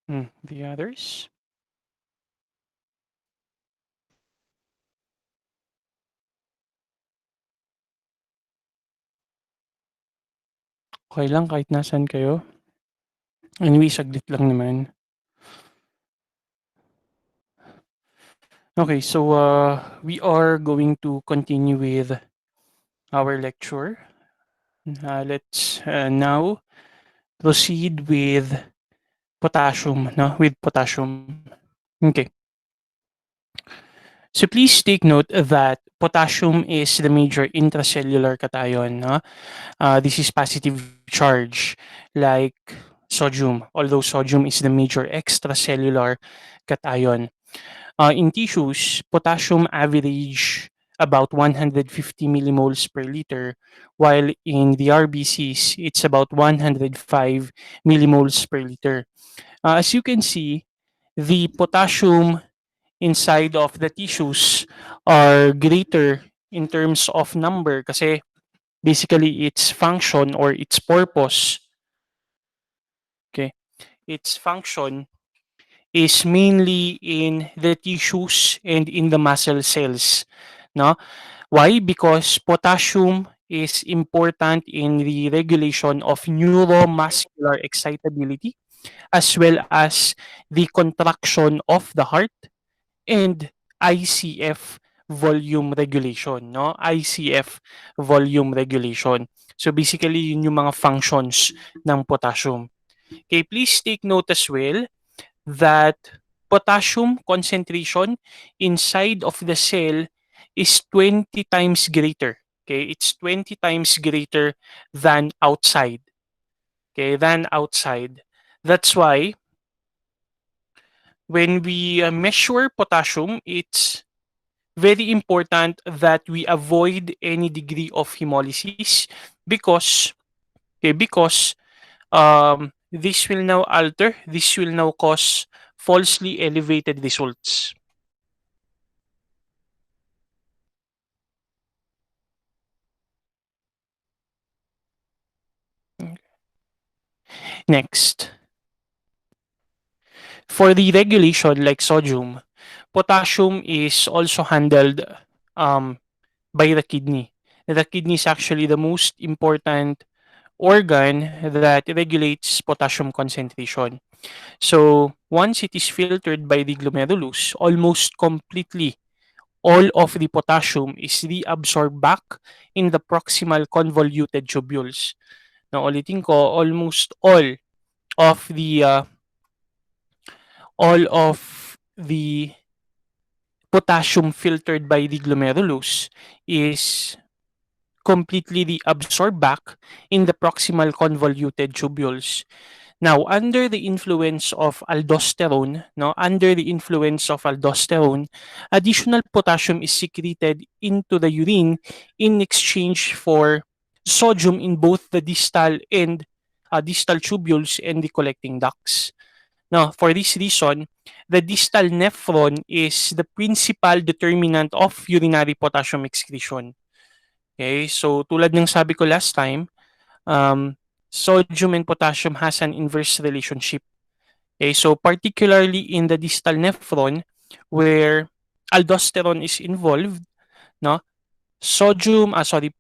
The others? Okay lang kahit nasaan kayo. Anyway, saglit lang naman. Okay, so we are going to continue with our lecture. Let's now proceed with potassium, no? With potassium. Okay. So please take note that potassium is the major intracellular cation, no? This is positive charge like sodium, although sodium is the major extracellular cation. In tissues, potassium average about 150 millimoles per liter, while in the RBCs, it's about 105 millimoles per liter. As you can see, the potassium inside of the tissues are greater in terms of number kasi basically its function or its purpose, okay, its function is mainly in the tissues and in the muscle cells, no? Why? Because potassium is important in the regulation of neuromuscular excitability as well as the contraction of the heart and ICF volume regulation, no? ICF volume regulation. So basically yun yung mga functions ng potassium. Okay, please take note as well that potassium concentration inside of the cell is 20 times greater. Okay, it's 20 times greater than outside. Okay, than outside. That's why when we measure potassium, it's very important that we avoid any degree of hemolysis because this will now alter, this will now cause falsely elevated results. Next, for the regulation like sodium, potassium is also handled um, by the kidney. The kidney is actually the most important organ that regulates potassium concentration. So once it is filtered by the glomerulus, almost completely all of the potassium is reabsorbed back in the proximal convoluted tubules. Na ulitin ko, almost of the uh, all of the potassium filtered by the glomerulus is completely reabsorbed back in the proximal convoluted tubules. Now, under the influence of aldosterone, no, under the influence of aldosterone, additional potassium is secreted into the urine in exchange for sodium in both the distal tubules and the collecting ducts. Now, for this reason, the distal nephron is the principal determinant of urinary potassium excretion. Okay, so tulad ng sabi ko last time, um, sodium and potassium has an inverse relationship. Okay, so particularly in the distal nephron where aldosterone is involved, no,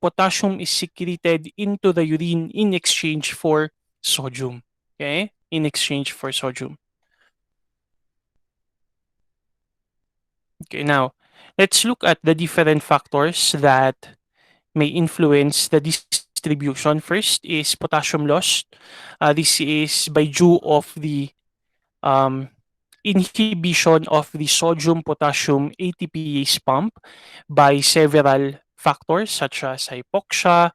potassium is secreted into the urine in exchange for sodium. Okay, in exchange for sodium. Okay, now let's look at the different factors that may influence the distribution. First is potassium loss. This is by due of the um, inhibition of the sodium potassium ATPase pump by several factors such as hypoxia,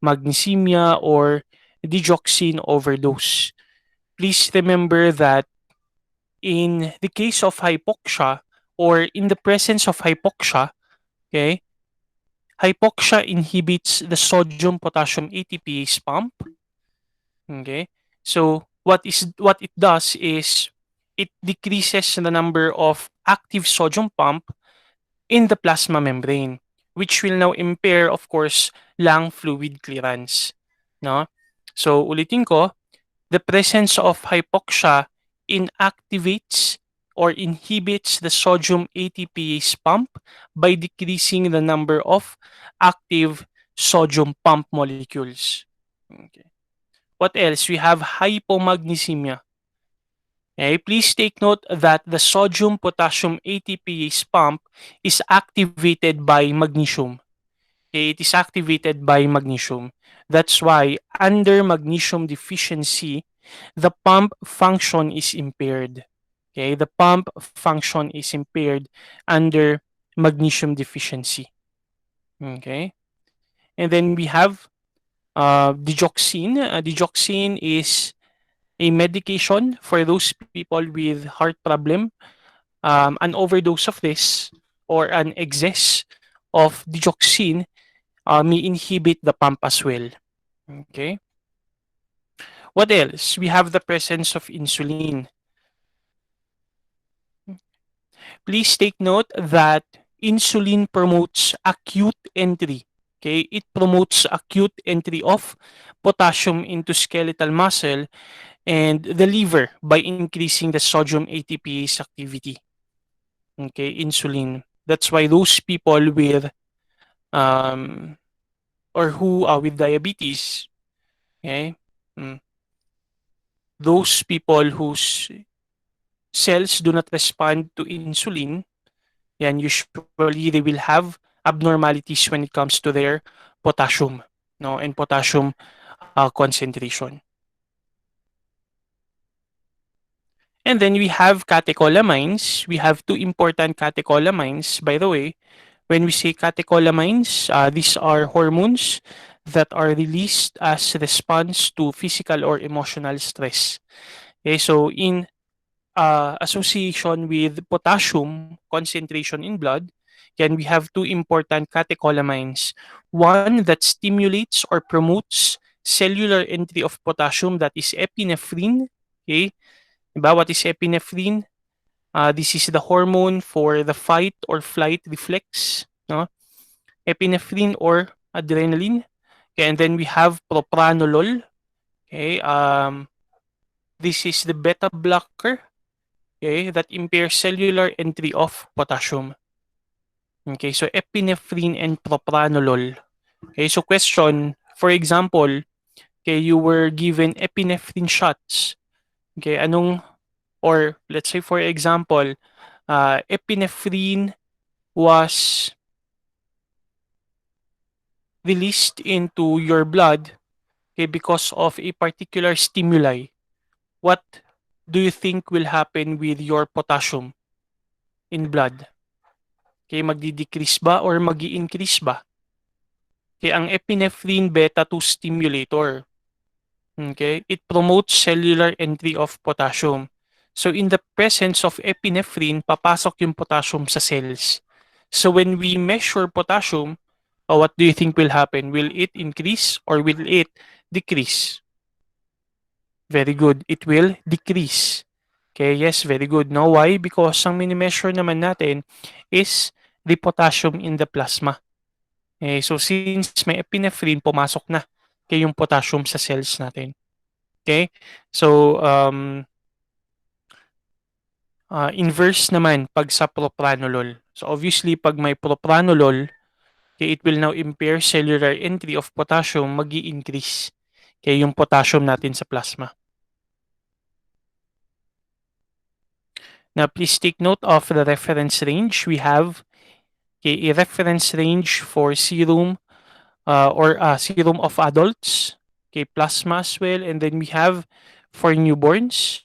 magnesemia, or digoxin overdose. Please remember that in the case of hypoxia or in the presence of hypoxia, okay, hypoxia inhibits the sodium potassium ATPase pump. Okay, so what it does is it decreases the number of active sodium pump in the plasma membrane, which will now impair, of course, lung fluid clearance. No? So, ulitin ko, the presence of hypoxia inactivates or inhibits the sodium ATPase pump by decreasing the number of active sodium pump molecules. Okay. What else? We have hypomagnesemia. Okay, please take note that the sodium potassium ATPase pump is activated by magnesium. Okay, it is activated by magnesium. That's why under magnesium deficiency, the pump function is impaired. Okay, the pump function is impaired under magnesium deficiency. Okay, and then we have digoxin. Digoxin is a medication for those people with heart problem. An overdose of this or an excess of digoxin may inhibit the pump as well. Okay. What else? We have the presence of insulin. Please take note that insulin promotes acute entry. Okay, it promotes acute entry of potassium into skeletal muscle and the liver by increasing the sodium ATPase activity. Okay, insulin. That's why those people with um or who are with diabetes, okay, mm, those people whose cells do not respond to insulin, yan usually they will have abnormalities when it comes to their potassium, no, and potassium concentration. And then we have catecholamines. We have two important catecholamines, by the way. When we say catecholamines, these are hormones that are released as response to physical or emotional stress. Okay, so in association with potassium concentration in blood, again, we have two important catecholamines. One that stimulates or promotes cellular entry of potassium, that is epinephrine. Okay, diba? What is epinephrine? This is the hormone for the fight or flight reflex, no? Epinephrine or adrenaline. Okay, and then we have propranolol. Okay, this is the beta blocker, okay, that impairs cellular entry of potassium. Okay, so epinephrine and propranolol. Okay, so question, for example, okay, you were given epinephrine shots. Okay, anong, or let's say for example, epinephrine was released into your blood, okay, because of a particular stimuli. What do you think will happen with your potassium in blood? Okay, magdi-decrease ba or magi-increase ba? Okay, ang epinephrine beta-2 stimulator. Okay, it promotes cellular entry of potassium. So in the presence of epinephrine, papasok yung potassium sa cells. So when we measure potassium, what do you think will happen? Will it increase or will it decrease? Very good. It will decrease. Okay, yes, very good. Now, why? Because ang mini-measure naman natin is the potassium in the plasma. Okay, so since may epinephrine, pumasok na okay, yung potassium sa cells natin. Okay? So, inverse naman pag sa propranolol. So, obviously, pag may propranolol, okay, it will now impair cellular entry of potassium, magi-increase okay, yung potassium natin sa plasma. Now, please take note of the reference range. We have okay, a reference range for serum or serum of adults, okay, plasma as well, and then we have for newborns.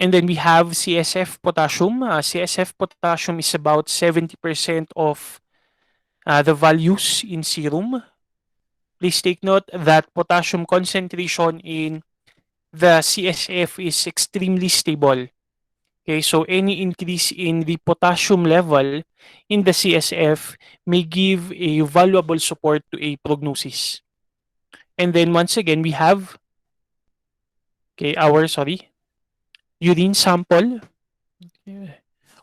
And then we have CSF potassium. CSF potassium is about 70% of the values in serum. Please take note that potassium concentration in the CSF is extremely stable. Okay, so any increase in the potassium level in the CSF may give a valuable support to a prognosis. And then once again, we have okay, our urine sample.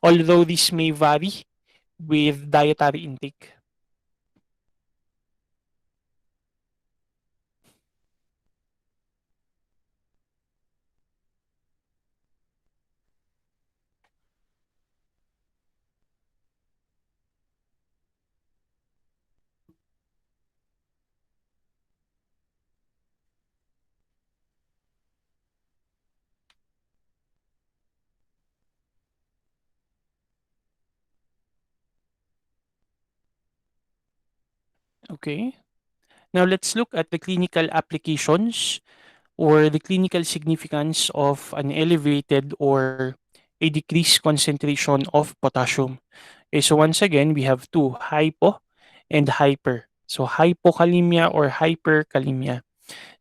Although this may vary with dietary intake. Okay. Now let's look at the clinical applications or the clinical significance of an elevated or a decreased concentration of potassium. Okay, so once again, we have two, hypo and hyper. So hypokalemia or hyperkalemia.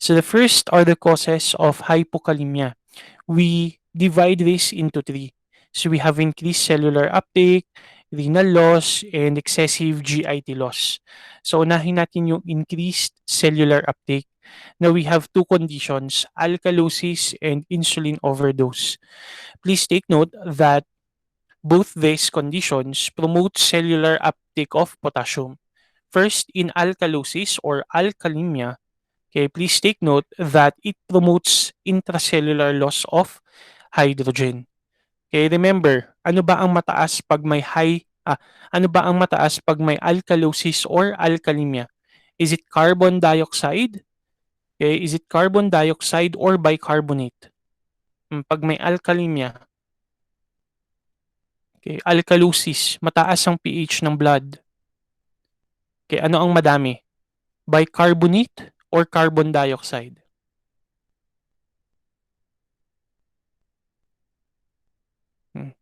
So the first are the causes of hypokalemia. We divide this into three. So we have increased cellular uptake, renal loss, and excessive GIT loss. So unahin natin yung increased cellular uptake. Now we have two conditions, alkalosis and insulin overdose. Please take note that both these conditions promote cellular uptake of potassium. First, in alkalosis or alkalemia, okay, please take note that it promotes intracellular loss of hydrogen. Okay, remember, ano ba ang mataas pag may alkalosis or alkalemia? Is it carbon dioxide? Okay, is it carbon dioxide or bicarbonate? Pag may alkalemia, okay, alkalosis, mataas ang pH ng blood. Okay, ano ang madami? Bicarbonate or carbon dioxide? Hmm,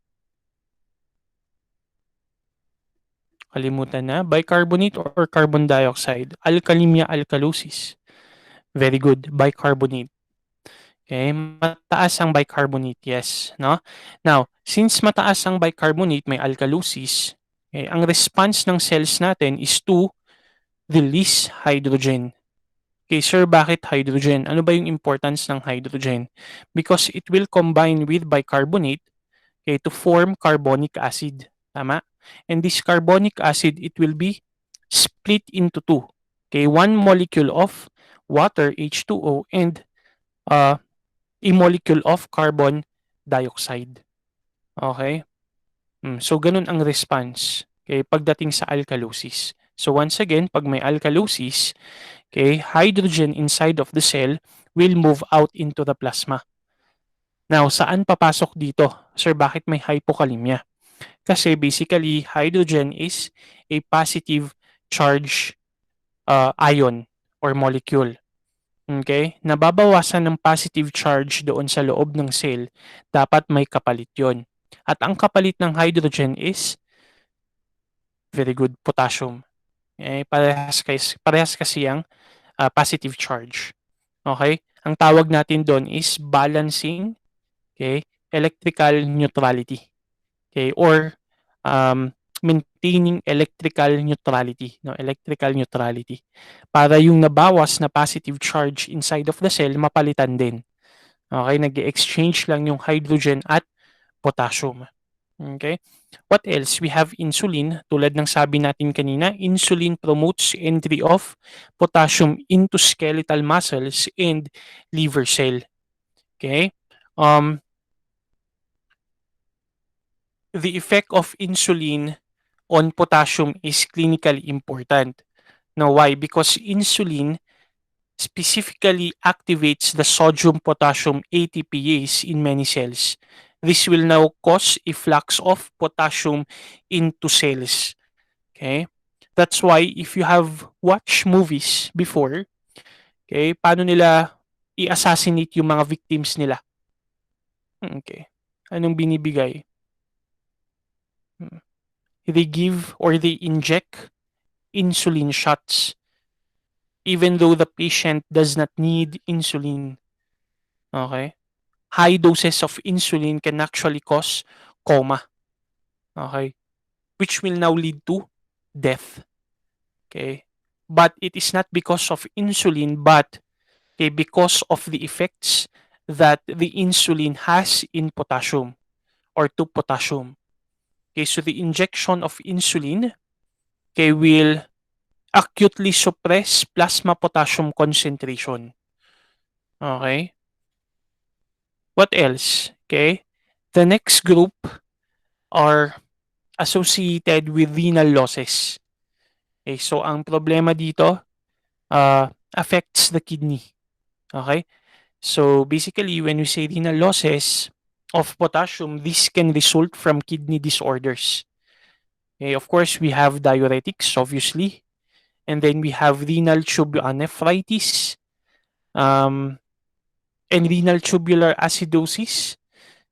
Kalimutan na. Bicarbonate or carbon dioxide? Alkalemia alkalosis. Very good. Bicarbonate. Okay, mataas ang bicarbonate, yes, no? Now, since mataas ang bicarbonate, may alkalosis, okay, ang response ng cells natin is to release hydrogen. Okay, sir, bakit hydrogen? Ano ba yung importance ng hydrogen? Because it will combine with bicarbonate, okay, to form carbonic acid. Tama? And this carbonic acid, it will be split into two. Okay, one molecule of water, H2O, and uh, a molecule of carbon dioxide. Okay? So, ganun ang response, okay, pagdating sa alkalosis. So, once again, pag may alkalosis, okay, hydrogen inside of the cell will move out into the plasma. Now, saan papasok dito? Sir, bakit may hypokalemia? Kasi basically, hydrogen is a positive charge ion or molecule. Okay? Nababawasan ng positive charge doon sa loob ng cell, dapat may kapalit yon. At ang kapalit ng hydrogen is very good, potassium. Parehas kasi ang positive charge. Okay? Ang tawag natin doon is balancing, okay, electrical neutrality. Okay? Or maintaining electrical neutrality, no? Electrical neutrality. Para yung nabawas na positive charge inside of the cell mapalitan din. Okay, nag-exchange lang yung hydrogen at potassium. Okay? What else? We have insulin. Tulad ng sabi natin kanina, insulin promotes entry of potassium into skeletal muscles and liver cell. Okay? Um, the effect of insulin on potassium is clinically important. Now, why? Because insulin specifically activates the sodium potassium ATPase in many cells. This will now cause a flux of potassium into cells. Okay? That's why if you have watched movies before, okay, paano nila i-assassinate yung mga victims nila? Okay. Anong binibigay? Hmm. They give or they inject insulin shots even though the patient does not need insulin. Okay? High doses of insulin can actually cause coma. Okay? Which will now lead to death. Okay? But it is not because of insulin, but okay, because of the effects that the insulin has in potassium or to potassium. Okay, so the injection of insulin, okay, will acutely suppress plasma potassium concentration. Okay? What else? Okay? The next group are associated with renal losses. Okay, so ang problema dito affects the kidney. Okay? So basically, when we say renal losses of potassium, this can result from kidney disorders. Okay, of course, we have diuretics, obviously. And then we have renal tube nephritis, um, and renal tubular acidosis.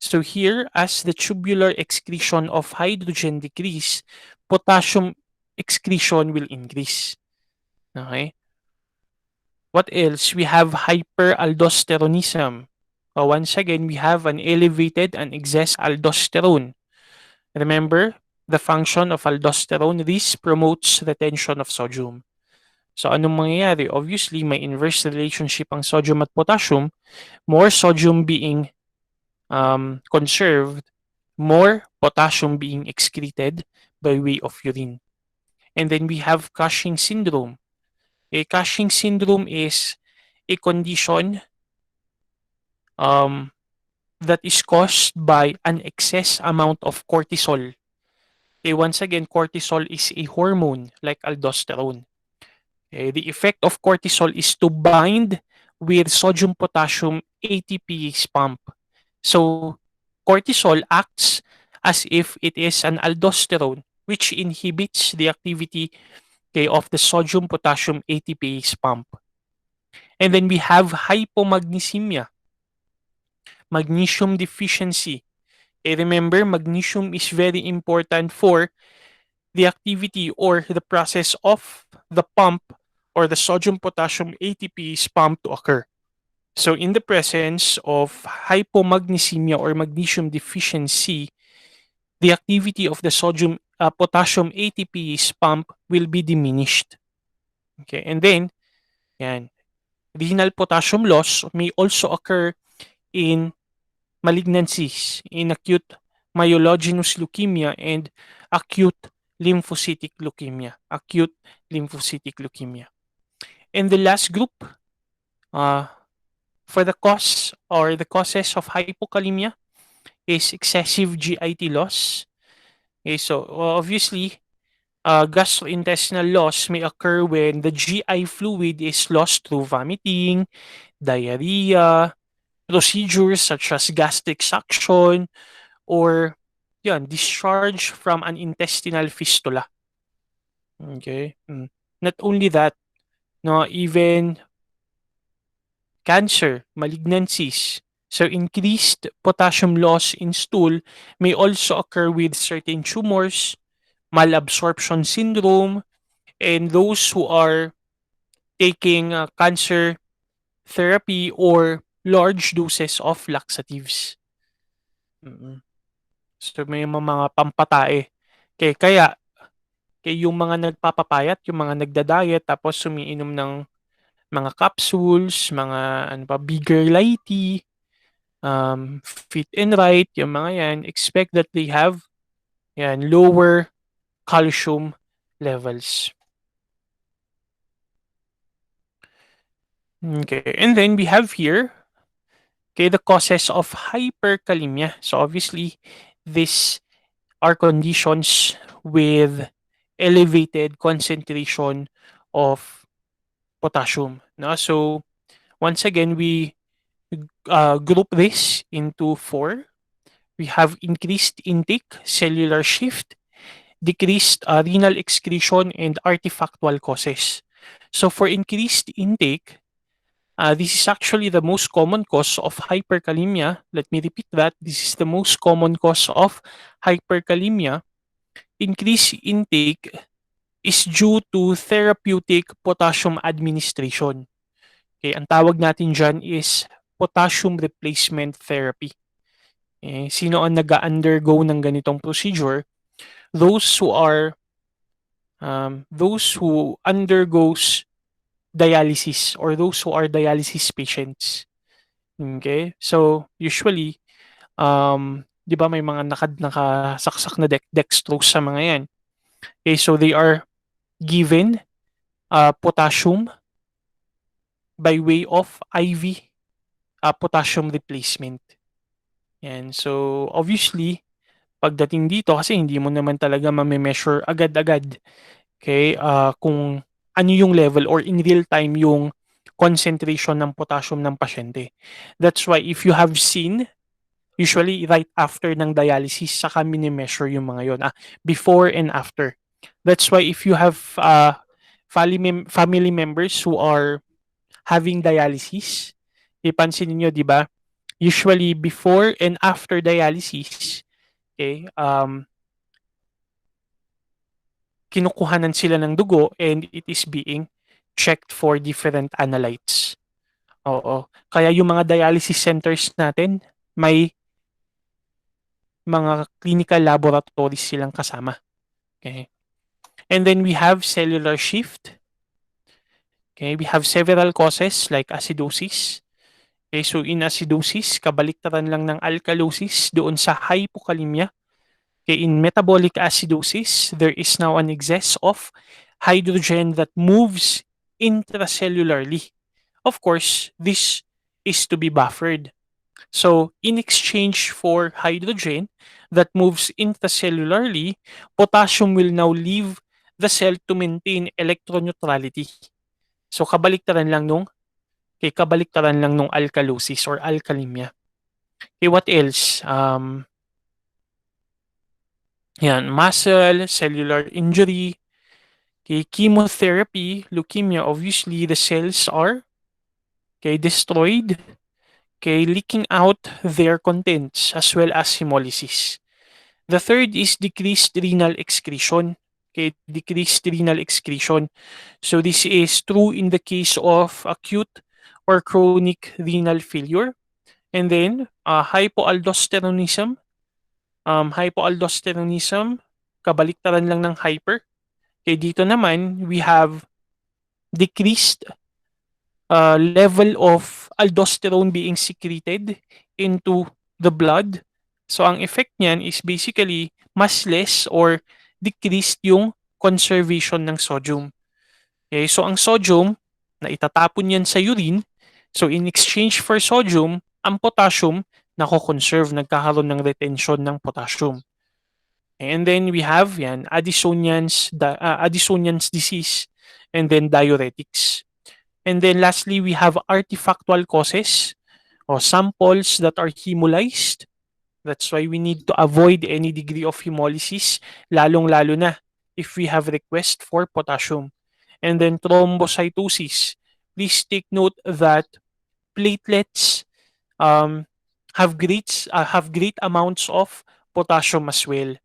So here, as the tubular excretion of hydrogen decrease, potassium excretion will increase. Okay? What else? We have hyperaldosteronism. Once again, we have an elevated and excess aldosterone. Remember, the function of aldosterone, this promotes retention of sodium. So anong mangyayari? Obviously, may inverse relationship ang sodium at potassium. More sodium being conserved, more potassium being excreted by way of urine. And then we have Cushing syndrome. Cushing syndrome is a condition um, that is caused by an excess amount of cortisol. Once again, cortisol is a hormone like aldosterone. The effect of cortisol is to bind with sodium potassium ATPase pump. So cortisol acts as if it is an aldosterone which inhibits the activity, okay, of the sodium potassium ATPase pump. And then we have hypomagnesemia, magnesium deficiency. Remember, magnesium is very important for the activity or the process of the pump or the sodium potassium ATPase pump to occur. So in the presence of hypomagnesemia or magnesium deficiency, the activity of the sodium potassium ATPase pump will be diminished. Okay, and then yan, renal potassium loss may also occur in malignancies, in acute myelogenous leukemia and acute lymphocytic leukemia. Acute lymphocytic leukemia. And the last group, uh, for the cause or the causes of hypokalemia is excessive GIT loss. Okay, so obviously, gastrointestinal loss may occur when the GI fluid is lost through vomiting, diarrhea, procedures such as gastric suction, or yan, discharge from an intestinal fistula. Okay. Not only that, no, even cancer, malignancies. So increased potassium loss in stool may also occur with certain tumors, malabsorption syndrome, and those who are taking cancer therapy or large doses of laxatives. Mm. So may mga pampatae. Kaya yung mga nagpapapayat, yung mga nagda-diet tapos umiinom ng mga capsules, mga ano pa, bigger lighty, fit and right, yung mga yan, expect that they have yan, lower calcium levels. Okay, and then we have here, okay, the causes of hyperkalemia. So obviously, these are conditions with elevated concentration of potassium. No? So once again, we group this into four. We have increased intake, cellular shift, decreased renal excretion, and artifactual causes. So for increased intake, this is actually the most common cause of hyperkalemia. Let me repeat that. This is the most common cause of hyperkalemia. Increased intake is due to therapeutic potassium administration. Okay, ang tawag natin dyan is potassium replacement therapy. Sino ang nag-undergo ng ganitong procedure? Those who are those who undergoes dialysis or those who are dialysis patients. Okay? So, usually, 'di ba may mga nakasaksak na dextrose sa mga 'yan. Okay, so they are given potassium by way of IV potassium replacement. Yan. So, obviously, pagdating dito kasi hindi mo naman talaga mame-measure agad-agad, okay, kung ano yung level or in real time yung concentration ng potassium ng pasyente. That's why if you have seen, usually right after ng dialysis, saka mini-measure yung mga yon. Before and after. That's why if you have family members who are having dialysis. Ipansin niyo, 'di ba? Usually before and after dialysis, okay, kinukuhanan sila ng dugo and it is being checked for different analytes. Oo. Kaya yung mga dialysis centers natin, may mga clinical laboratories silang kasama. Okay. And then we have cellular shift. Okay, we have several causes like acidosis. Okay, so in acidosis, kabaliktaran lang ng alkalosis doon sa hypokalemia. Okay, in metabolic acidosis, there is now an excess of hydrogen that moves intracellularly. Of course, this is to be buffered. So, in exchange for hydrogen that moves intracellularly, potassium will now leave the cell to maintain electron neutrality. So, kabaliktaran lang nung alkalosis or alkalemia. Okay, what else? Muscle, cellular injury, okay, chemotherapy, leukemia, obviously the cells are destroyed, leaking out their contents as well as hemolysis. The third is decreased renal excretion. Okay, decreased renal excretion. So this is true in the case of acute or chronic renal failure. And then hypoaldosteronism. Hypoaldosteronism, kabaliktaran lang ng hyper. Okay, dito naman we have decreased level of aldosterone being secreted into the blood. So ang effect niyan is basically mas less or decreased yung conservation ng sodium. Okay, so ang sodium na itatapon yan sa urine. So in exchange for sodium, ang potassium nako-conserve, nagkakaroon ng retention ng potassium. And then we have Addisonian's disease and then diuretics. And then lastly, we have artifactual causes or samples that are hemolyzed. That's why we need to avoid any degree of hemolysis, lalong-lalo na if we have request for potassium. And then thrombocytosis. Please take note that platelets um, have great amounts of potassium as well.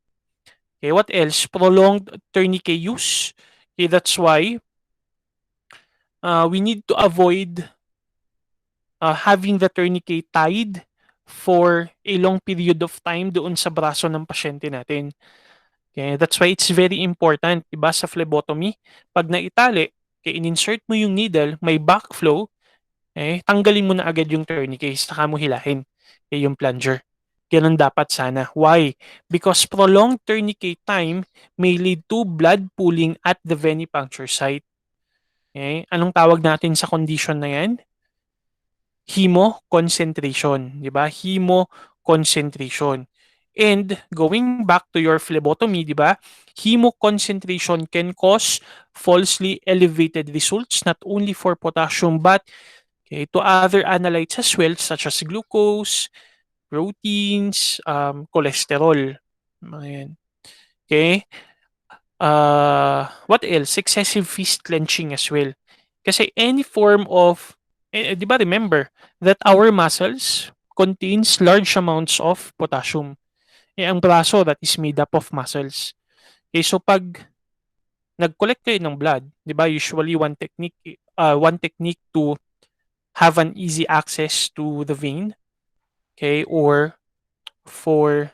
Okay, what else? Prolonged tourniquet use. Okay, that's why we need to avoid having the tourniquet tied for a long period of time doon sa braso ng pasyente natin. Okay, that's why it's very important, diba, sa phlebotomy, pag naitali, in-insert mo yung needle, may backflow, tanggalin mo na agad yung tourniquet, saka mo hilahin yung plunger. Ganun dapat sana. Why? Because prolonged tourniquet time may lead to blood pooling at the venipuncture site. Okay? Anong tawag natin sa condition na yan? Hemoconcentration. Diba? Hemoconcentration. And going back to your phlebotomy, diba? Hemoconcentration can cause falsely elevated results not only for potassium but to other analytes as well such as glucose, proteins, cholesterol. Ayan. Okay? What else? Excessive fist clenching as well. Kasi any form of, di ba remember that our muscles contains large amounts of potassium. Ang braso that is made up of muscles. Okay, so pag nag-collect kayo ng blood, di ba usually one technique to have an easy access to the vein, okay, or for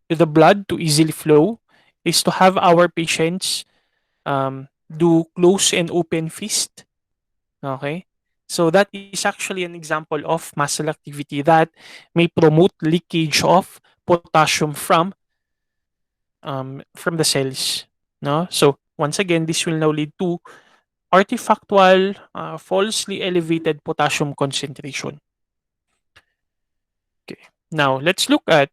the blood to easily flow is to have our patients do close and open fist. Okay? So that is actually an example of muscle activity that may promote leakage of potassium from the cells. No? So once again, this will now lead to artifactual, falsely elevated potassium concentration. Okay. Now let's look at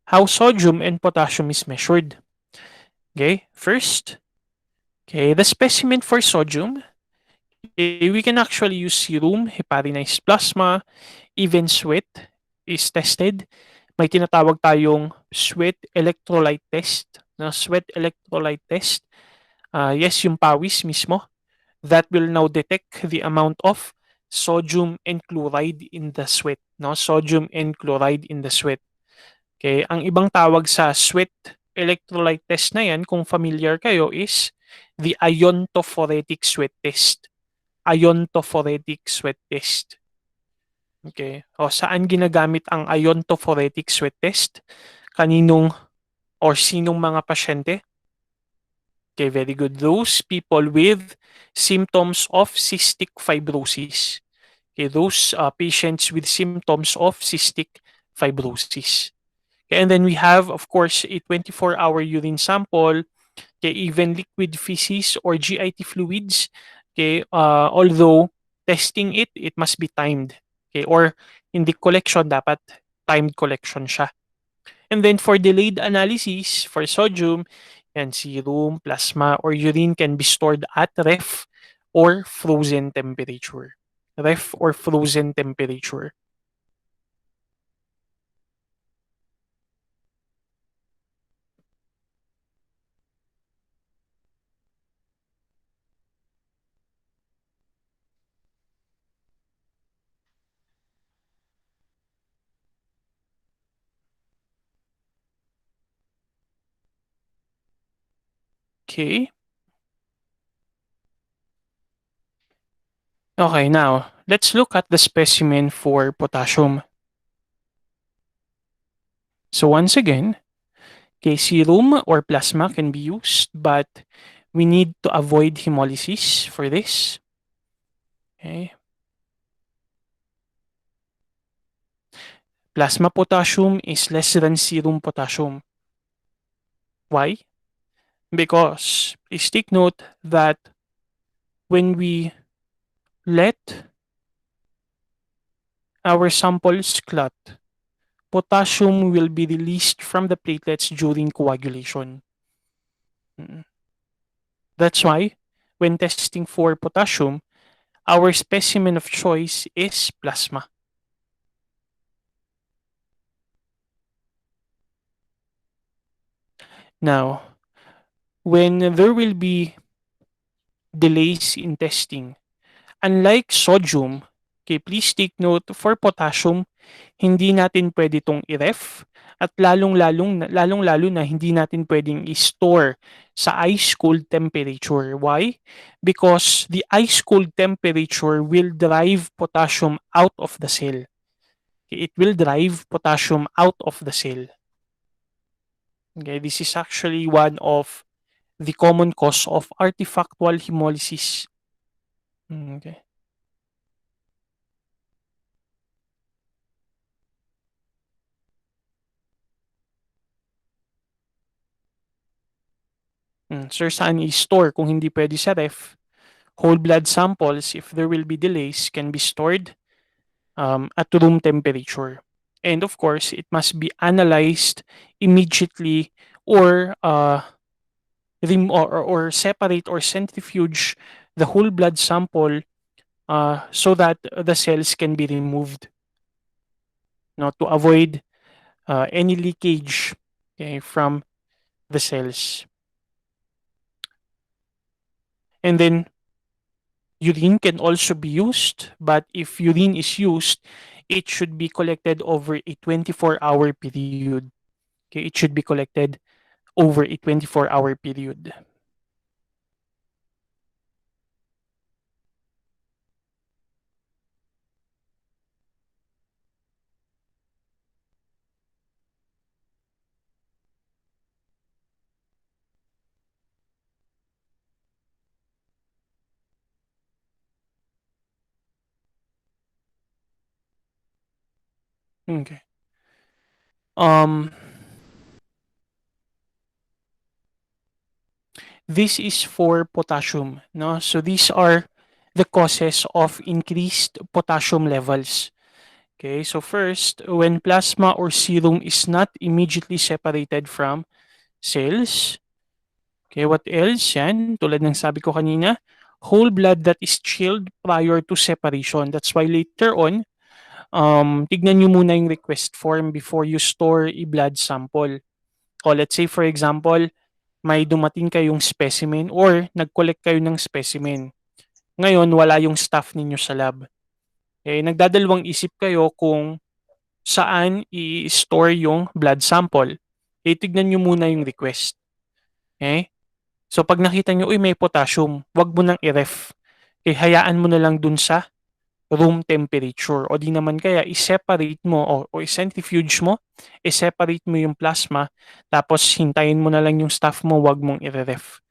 how sodium and potassium is measured. Okay, first, the specimen for sodium, we can actually use serum, heparinized plasma, even sweat is tested. May tinatawag tayong sweat electrolyte test. Yes, yung pawis mismo, that will now detect the amount of sodium and chloride in the sweat, no? Sodium and chloride in the sweat. Okay, ang ibang tawag sa sweat electrolyte test na yan, kung familiar kayo, is the iontophoretic sweat test. Iontophoretic sweat test. Okay. O saan ginagamit ang iontophoretic sweat test? Kaninong or sinong mga pasyente? Okay, very good. Those people with symptoms of cystic fibrosis. Okay, those patients with symptoms of cystic fibrosis. Okay, and then we have, of course, a 24-hour urine sample, okay, even liquid feces or GIT fluids. Okay, although testing it, it must be timed. Okay, or in the collection, dapat timed collection siya. And then for delayed analysis, for sodium, and serum, plasma, or urine can be stored at ref or frozen temperature. Ref or frozen temperature. Okay. Okay, now let's look at the specimen for potassium. So once again, okay, serum or plasma can be used, but we need to avoid hemolysis for this. Okay. Plasma potassium is less than serum potassium. Why? Because please take note that when we let our samples clot, potassium will be released from the platelets during coagulation. Mm. That's why, when testing for potassium, our specimen of choice is plasma. Now, when there will be delays in testing, unlike sodium, okay, please take note for potassium, hindi natin pwede itong i-ref at lalong-lalo na hindi natin pwedeng i-store sa ice-cold temperature. Why? Because the ice-cold temperature will drive potassium out of the cell. Okay, it will drive potassium out of the cell. Okay, this is actually one of the common cause of artifactual hemolysis. Okay. Sir, saan i-store kung hindi pwede sa ref? Whole blood samples, if there will be delays, can be stored at room temperature. And of course, it must be analyzed immediately or or separate or centrifuge the whole blood sample so that the cells can be removed, no, to avoid any leakage, okay, from the cells. And then urine can also be used, but if urine is used, it should be collected over a 24-hour period. Okay, it should be collected over a 24-hour period. Okay. Um, this is for potassium, no? So these are the causes of increased potassium levels. Okay, so first, when plasma or serum is not immediately separated from cells. Okay, what else? Yan, tulad ng sabi ko kanina, whole blood that is chilled prior to separation. That's why later on, tignan nyo muna yung request form before you store a blood sample. O let's say for example, may dumating kayong specimen or nag-collect kayo ng specimen. Ngayon, wala yung staff ninyo sa lab. Okay, nagdadalawang isip kayo kung saan i-store yung blood sample. Eh, tignan nyo muna yung request. Okay? So, pag nakita nyo, uy, may potassium, wag mo nang i-ref. Okay, hayaan mo na lang dun sa room temperature. O di naman kaya, i-separate mo o i-centrifuge mo, i-separate mo yung plasma, tapos hintayin mo na lang yung staff mo, wag mong i-ref.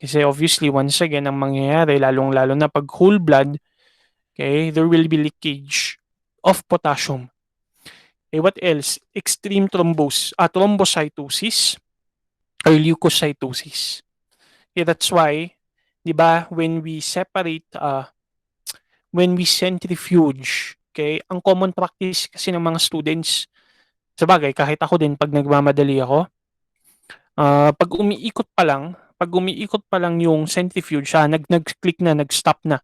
Kasi obviously, once again, ang mangyayari, lalong-lalo na pag whole blood, okay, there will be leakage of potassium. Okay, what else? Extreme thrombocytosis or leukocytosis. Okay, that's why, di ba, when we centrifuge, okay, ang common practice kasi ng mga students, sa bagay, kahit ako din, pag nagmamadali ako, pag umiikot pa lang yung centrifuge, nag-click na, nag-stop na,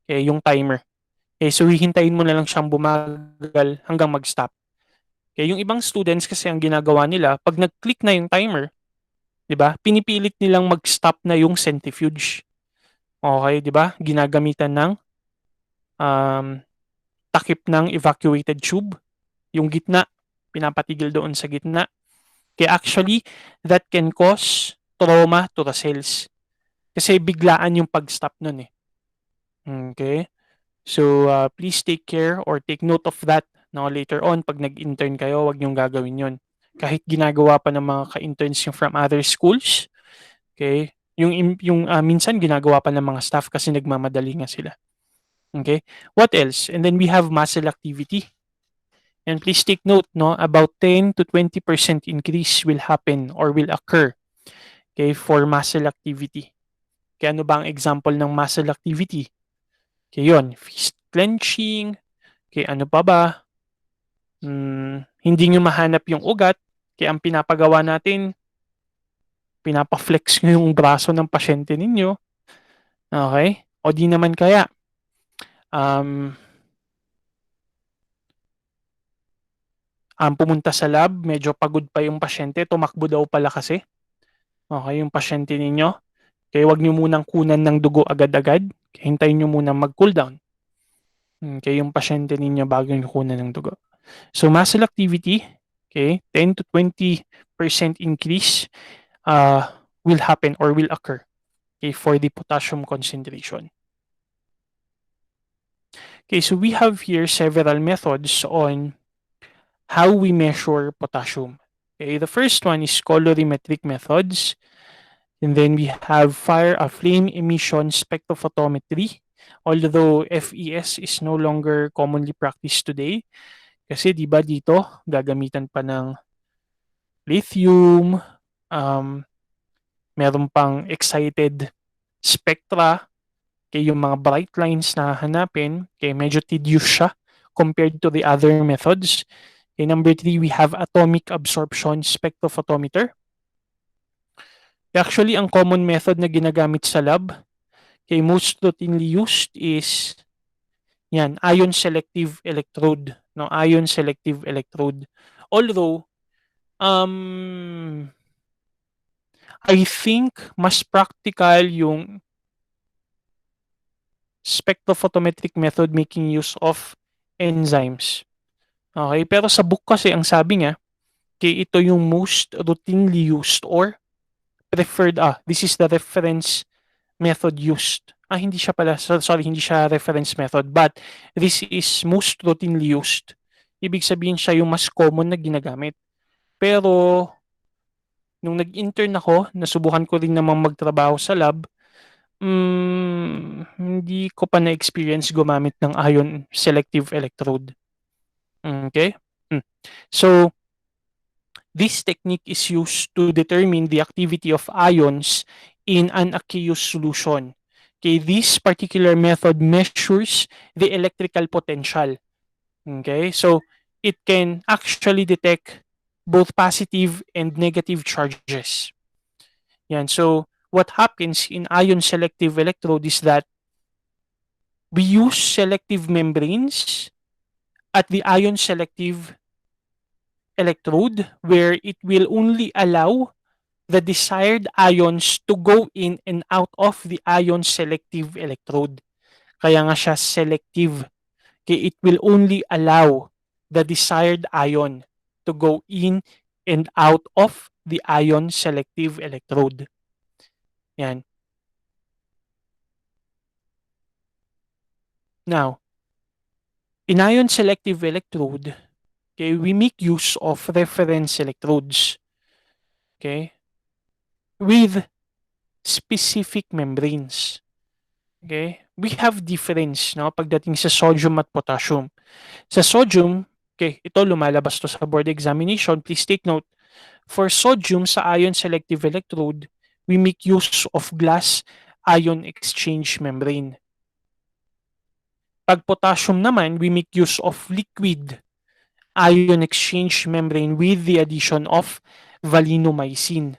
okay, yung timer. Okay, so hihintayin mo na lang siyang bumagal hanggang mag-stop. Okay, yung ibang students kasi ang ginagawa nila, pag nag-click na yung timer, 'di ba? Pinipilit nilang mag-stop na yung centrifuge. Okay, 'di ba? Ginagamitan ng um, takip ng evacuated tube, yung gitna, pinapatigil doon sa gitna. Kaya actually, that can cause trauma to the cells. Kasi biglaan yung pag-stop nun eh. Okay? So, please take care or take note of that. No, later on, pag nag-intern kayo, wag niyong gagawin yon. Kahit ginagawa pa ng mga ka-interns yung from other schools, okay? Yung minsan ginagawa pa ng mga staff kasi nagmamadali nga sila. Okay? What else? And then we have muscle activity. And please take note, no, about 10 to 20% increase will happen or will occur, okay, for muscle activity. Kaya ano ba ang example ng muscle activity? Okay, yun, fist clenching, okay, ano pa ba? Hindi nyo mahanap yung ugat, kaya ang pinapagawa natin, pinapa-flex nyo yung braso ng pasyente ninyo. Okay? O di naman kaya, um, pumunta sa lab, medyo pagod pa yung pasyente, tumakbo daw pala kasi. Okay, yung pasyente ninyo. Kaya wag nyo munang kunan ng dugo agad-agad. Hintayin nyo munang mag-cool down. Okay, yung pasyente ninyo bago nyo kunan ng dugo. So, muscle activity, okay, 10 to 20% increase will happen or will occur, okay, for the potassium concentration. Okay, so we have here several methods on how we measure potassium. Okay, the first one is colorimetric methods. And then we have flame emission spectrophotometry. Although FES is no longer commonly practiced today. Kasi di ba dito, gagamitan pa ng lithium, meron pang excited spectra, kaya yung mga bright lines na hanapin, kaya medyo tedious siya compared to the other methods. Okay, number 3, we have atomic absorption spectrophotometer. Actually, ang common method na ginagamit sa lab, okay, most routinely used is yan, ion selective electrode. No, ion selective electrode. Although, I think mas practical yung spectrophotometric method making use of enzymes. Okay, pero sa book kasi ang sabi niya, okay, ito yung most routinely used or preferred, this is the reference method used. Hindi siya pala, sorry, hindi siya reference method, but this is most routinely used. Ibig sabihin siya yung mas common na ginagamit. Pero, nung nag-intern ako, nasubukan ko rin namang magtrabaho sa lab, hindi ko pa na-experience gumamit ng ion selective electrode. Okay? So, this technique is used to determine the activity of ions in an aqueous solution. Okay, this particular method measures the electrical potential. Okay, so it can actually detect both positive and negative charges. Yan, so what happens in ion selective electrode is that we use selective membranes at the ion selective electrode where it will only allow the desired ions to go in and out of the ion selective electrode. Kaya nga siya selective. Okay, it will only allow the desired ion to go in and out of the ion selective electrode. Yan. Now, in ion selective electrode, okay, we make use of reference electrodes, okay, with specific membranes. Okay? We have difference no pagdating sa sodium at potassium. Sa sodium, okay, ito lumalabas to sa board examination. Please take note. For sodium sa ion selective electrode, we make use of glass ion exchange membrane. Pag potassium naman, we make use of liquid ion exchange membrane with the addition of valinomycin.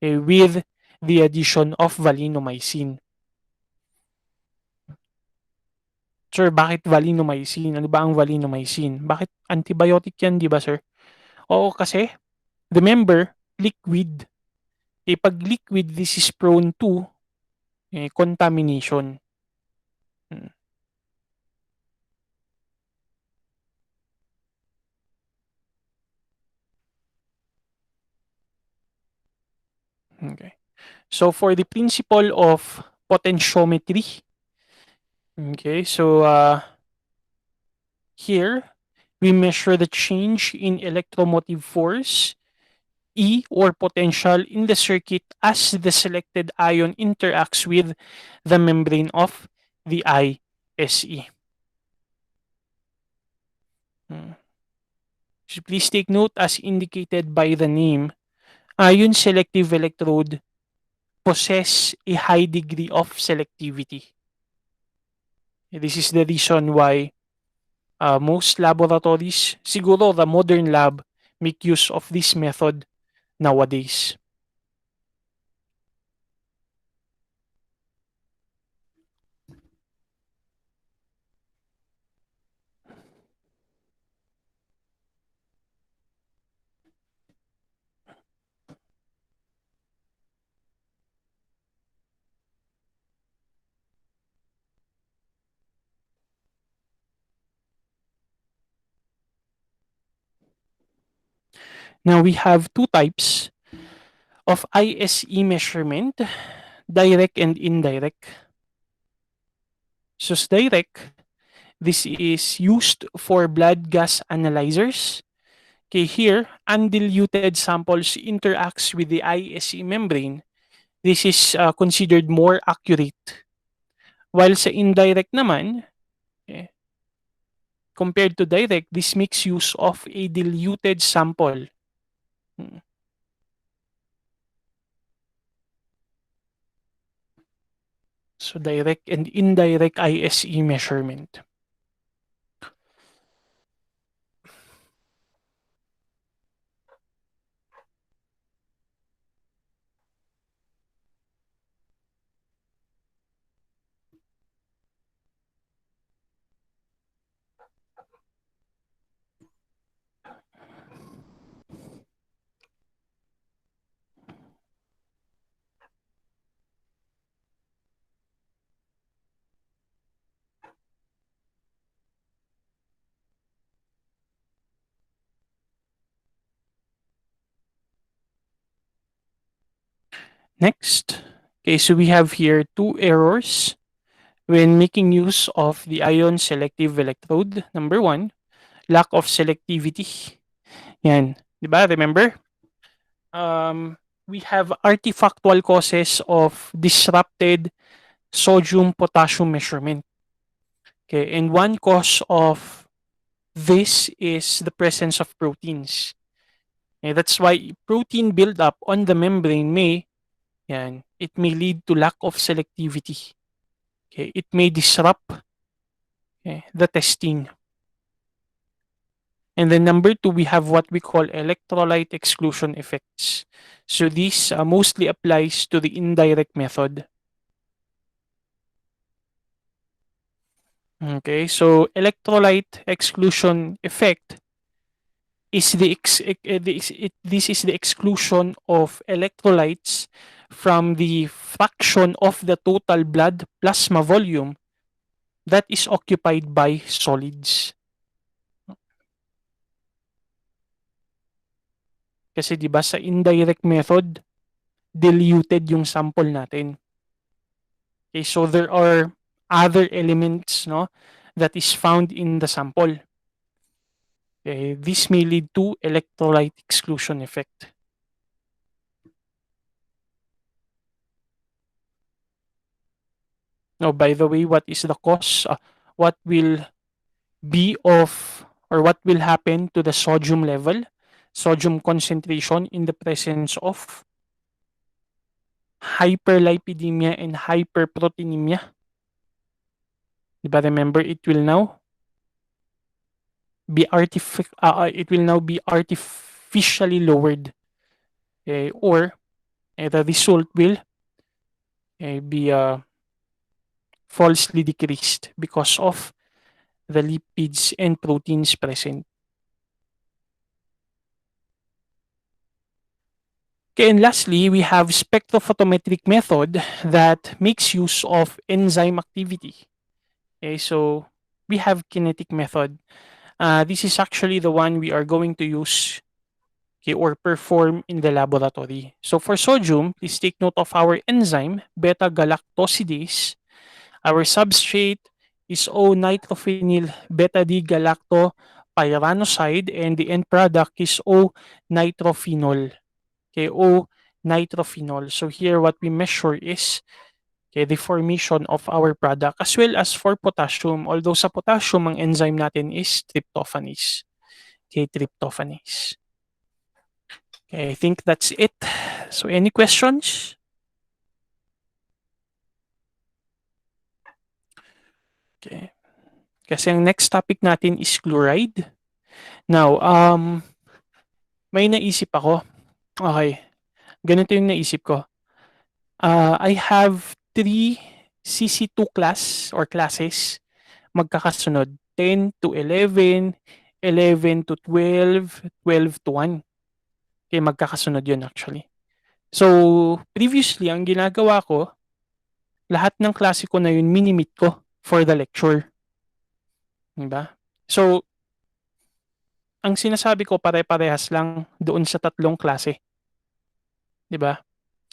Okay, with the addition of valinomycin. Sir, bakit valinomycin? Ano ba ang valinomycin? Bakit antibiotic yan, di ba, sir? Oo, kasi, remember, liquid. Eh, pag liquid, this is prone to contamination. Hmm, Okay. So, for the principle of potentiometry, okay, so here, we measure the change in electromotive force, E or potential in the circuit as the selected ion interacts with the membrane of the ISE. Hmm. So please take note as indicated by the name, ion selective electrode possess a high degree of selectivity. This is the reason why most laboratories, siguro the modern lab, make use of this method nowadays. Now we have two types of ISE measurement, direct and indirect. So direct, this is used for blood gas analyzers. Okay, here, undiluted samples interacts with the ISE membrane. This is considered more accurate. While sa indirect naman, okay, compared to direct, this makes use of a diluted sample. Hmm. So direct and indirect ISE measurement. Next, okay, so we have here two errors when making use of the ion selective electrode. Number one, lack of selectivity. Yan. Di ba? Remember? We have artifactual causes of disrupted sodium potassium measurement. Okay, and one cause of this is the presence of proteins. Okay, that's why protein buildup on the membrane it may lead to lack of selectivity. Okay, it may disrupt the testing. And then number two, we have what we call electrolyte exclusion effects. So this mostly applies to the indirect method. Okay, so electrolyte exclusion effect is this is the exclusion of electrolytes from the fraction of the total blood plasma volume that is occupied by solids. Kasi 'di ba sa indirect method, diluted yung sample natin. Okay, so there are other elements, no, that is found in the sample. Okay, this may lead to electrolyte exclusion effect. Now, by the way, what is the cause? What will be of or what will happen to the sodium level, sodium concentration in the presence of hyperlipidemia and hyperproteinemia? Diba remember, it will now be artificially lowered, or the result will be falsely decreased because of the lipids and proteins present. Okay, and lastly, we have spectrophotometric method that makes use of enzyme activity. Okay, so we have kinetic method. This is actually the one we are going to use, okay, or perform in the laboratory. So for sodium, please take note of our enzyme, beta-galactosidase. Our substrate is O-nitrophenyl beta-D-galactopyranoside, and the end product is O-nitrophenol. Okay, O-nitrophenol. So here what we measure is, okay, the formation of our product as well as for potassium. Although sa potassium, ang enzyme natin is tryptophanase. Okay, tryptophanase. Okay, I think that's it. So any questions? Okay. Kasi ang next topic natin is chloride. Now, may naisip ako. Okay. Ganito yung naisip ko. I have three CC2 class or classes magkakasunod. 10 to 11, 11 to 12, 12 to 1. Okay, magkakasunod yun actually. So, previously, ang ginagawa ko, lahat ng klase ko na yun, minimit ko for the lecture. Diba? So, ang sinasabi ko, pare-parehas lang doon sa tatlong klase. Diba?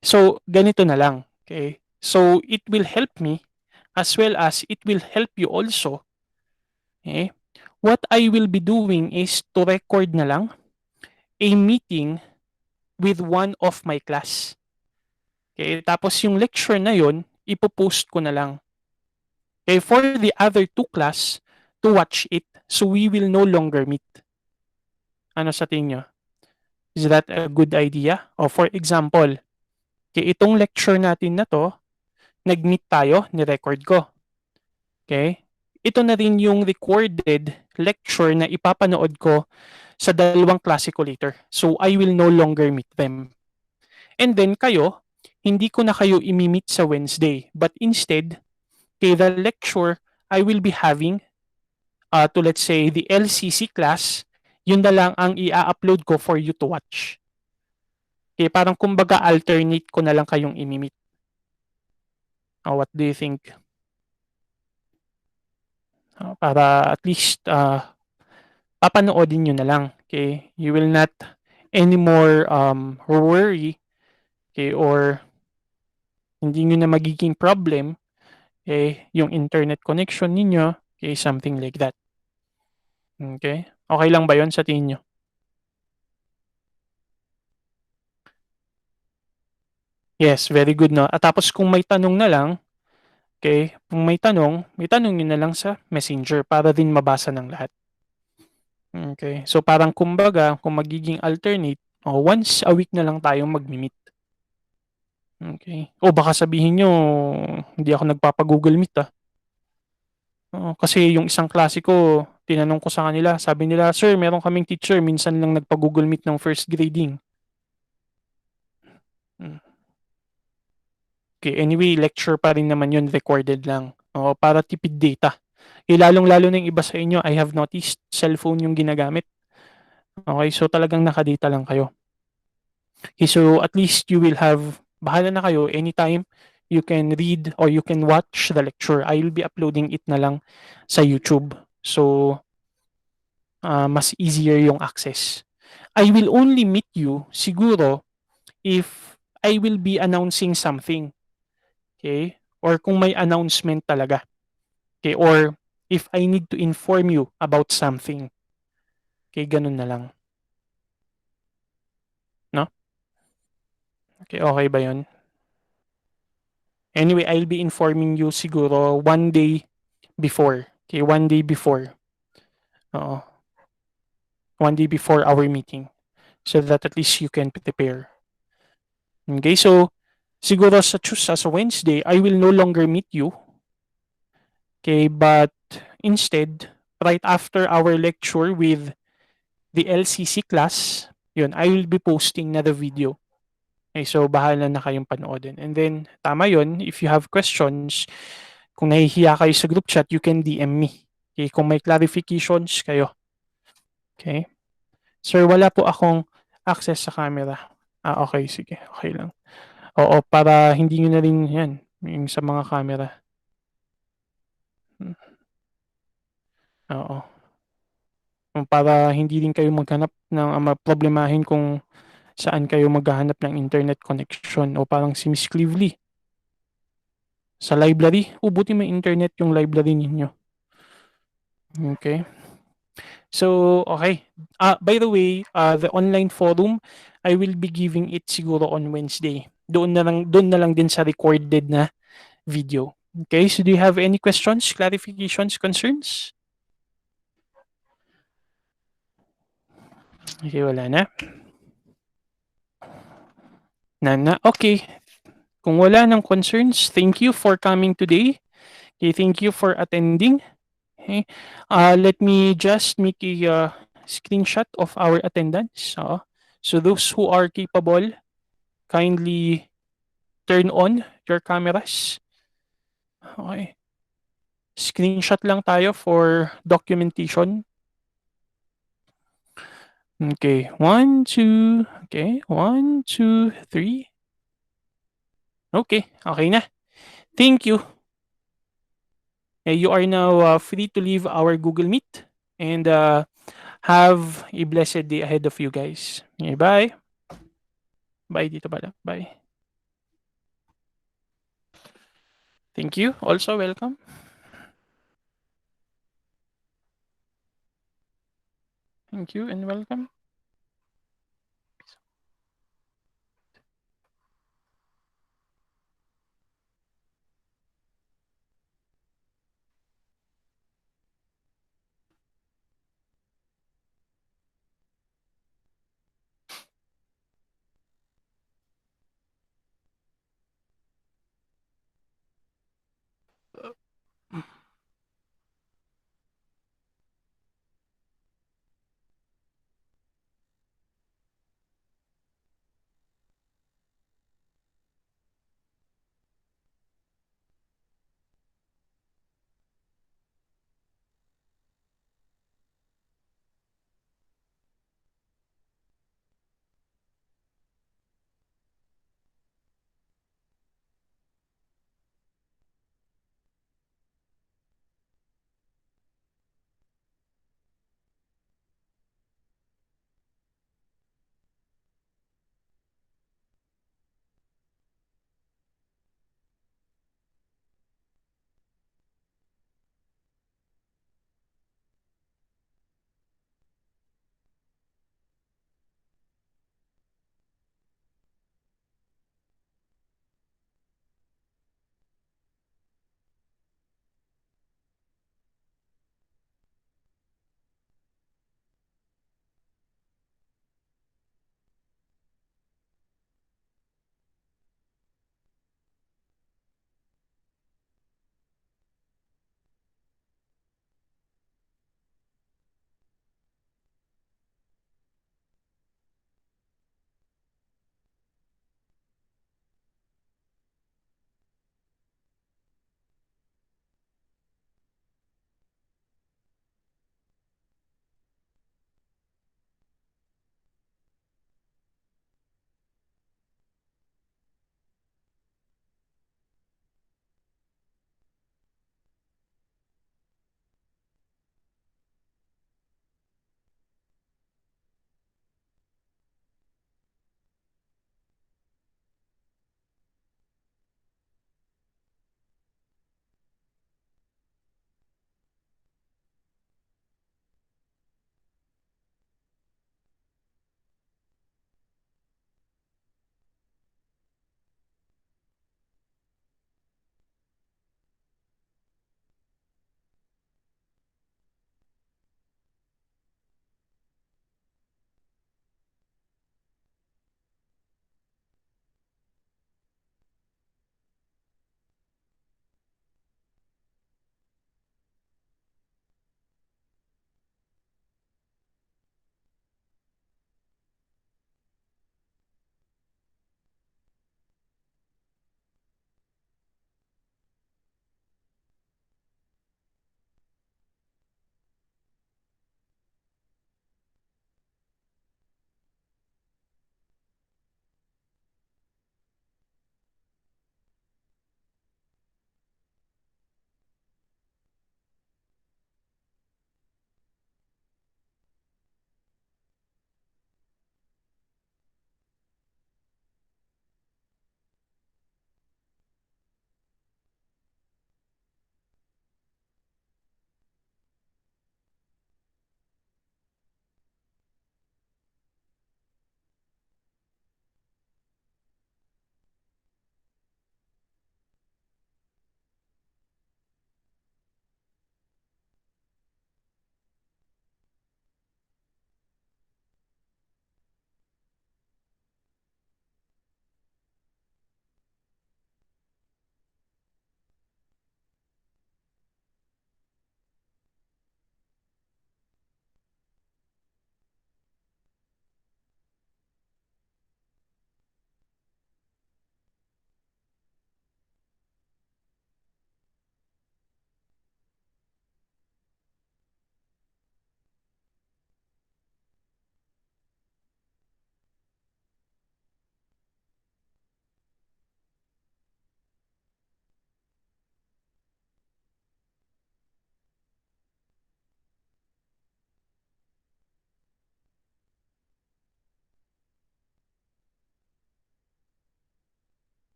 So, ganito na lang. Okay? So, it will help me as well as it will help you also. Okay? What I will be doing is to record na lang a meeting with one of my class. Okay? Tapos yung lecture na yon, ipopost ko na lang. Okay? For the other two class to watch it, so we will no longer meet. Ano sa tingin nyo? Is that a good idea? O for example, okay, itong lecture natin na to, nag-meet tayo, ni-record ko. Okay? Ito na rin yung recorded lecture na ipapanood ko sa dalawang klase ko later. So, I will no longer meet them. And then kayo, hindi ko na kayo imi-meet sa Wednesday. But instead, okay, the lecture I will be having to let's say the LCC class, yun na lang ang i-upload ko for you to watch. Okay, parang kumbaga alternate ko na lang kayong imi-meet. What do you think? Para at least papanoodin nyo na lang. Okay? You will not anymore worry, okay, or hindi nyo na magiging problem, okay, yung internet connection ninyo, okay, something like that. Okay? Okay lang ba yon sa tingin nyo? Yes, very good, no? At tapos kung may tanong na lang, okay, kung may tanong nyo na lang sa messenger para din mabasa ng lahat. Okay. So parang kumbaga, kung magiging alternate, once a week na lang tayong mag-meet. Okay. O baka sabihin nyo, hindi ako nagpapa-Google Meet kasi yung isang klase ko, tinanong ko sa kanila, sabi nila, "Sir, meron kaming teacher, minsan lang nagpa-Google Meet ng first grading." Hmm. Okay, anyway, lecture pa rin naman yun, recorded lang. Para tipid data. Lalong-lalo na yung iba sa inyo, I have noticed, cellphone yung ginagamit. Okay, so talagang nakadata lang kayo. Okay, so at least you will have, bahala na kayo, anytime you can read or you can watch the lecture. I will be uploading it na lang sa YouTube. So, mas easier yung access. I will only meet you siguro if I will be announcing something. Okay? Or kung may announcement talaga. Okay? Or if I need to inform you about something. Okay, ganun na lang. No? Okay, okay ba yun? Anyway, I'll be informing you siguro one day before. Okay, one day before. Oo. One day before our meeting. So that at least you can prepare. Okay, so siguro sa Wednesday, I will no longer meet you. Okay, but instead, right after our lecture with the LCC class, yun, I will be posting na the video. Okay, so bahala na kayong panoodin. And then, tama yun, if you have questions, kung nahihiya kayo sa group chat, you can DM me. Okay, kung may clarifications kayo. Okay? Sir, wala po akong access sa camera. Okay, sige. Okay lang. Oo, para hindi nyo na rin yan, yung sa mga camera. Hmm, oo. Para hindi din kayo maghanap ng problemahin kung saan kayo maghahanap ng internet connection o parang si Miss Cleveley sa library. Buti may internet yung library ninyo. Okay. So, okay. By the way, the online forum, I will be giving it siguro on Wednesday. Doon na lang din sa recorded na video. Okay, so do you have any questions, clarifications, concerns? Okay, wala na. Nana, okay. Kung wala ng concerns, thank you for coming today. Okay, thank you for attending. Okay. Let me just make a screenshot of our attendance. So those who are capable, kindly turn on your cameras. Okay. Screenshot lang tayo for documentation. Okay. One, two. Okay. One, two, three. Okay. Okay na. Thank you. You are now free to leave our Google Meet and have a blessed day ahead of you guys. Okay, bye. Bye dito pala. Bye. Thank you. Also welcome. Thank you and welcome.